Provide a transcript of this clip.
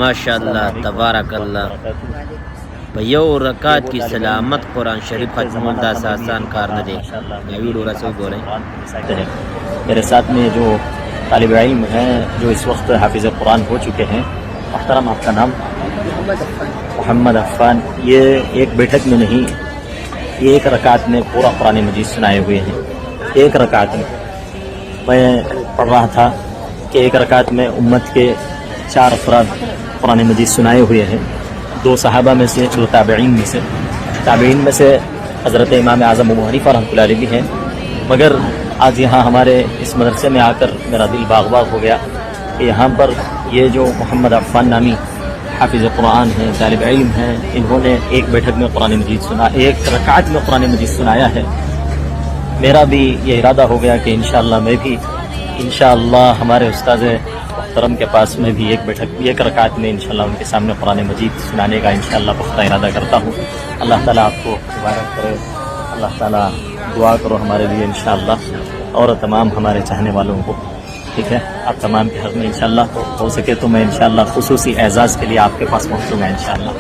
ماشاءاللہ تبارک اللہ. په یو رکعت کی سلامت قرآن شریف ختمول دا آسان کار نه دی. ویڈیو رسو گوریں. میرے ساتھ میں جو طالب علم ہیں جو اس وقت حافظ قرآن ہو چکے ہیں. محترم آپ کا نام؟ محمد عفان. یہ ایک بیٹھک میں نہیں، یہ ایک رکعت میں پورا قرآن مجید سنائے ہوئے ہیں. ایک رکعت میں پڑھ رہا تھا کہ ایک رکعت میں امت کے 4 افراد قرآن مجید سنائے ہوئے ہیں. 2 صحابہ میں سے، 2 تابعین میں سے حضرت امام اعظم ابو حنیفہ رحمۃ اللہ علیہ بھی ہیں. مگر آج یہاں ہمارے اس مدرسے میں آ کر میرا دل باغ باغ ہو گیا کہ یہاں پر یہ جو محمد عفان نامی حافظ قرآن ہیں، طالب علم ہیں، انہوں نے ایک بیٹھک میں قرآن مجید سنا، ایک رکعت میں قرآن مجید سنایا ہے. میرا بھی یہ ارادہ ہو گیا کہ انشاءاللہ میں بھی انشاءاللہ ہمارے استاذ محترم کے پاس میں بھی ایک رکعت میں انشاءاللہ ان کے سامنے قرآن مجید سنانے کا انشاءاللہ پختہ ارادہ کرتا ہوں. اللہ تعالیٰ آپ کو مبارک کرے. اللہ تعالیٰ دعا کرو ہمارے لیے انشاءاللہ اور تمام ہمارے چاہنے والوں کو. ٹھیک ہے، آپ تمام کے حق میں انشاءاللہ ہو سکے تو میں انشاءاللہ خصوصی اعزاز کے لیے آپ کے پاس پہنچوں گا انشاءاللہ.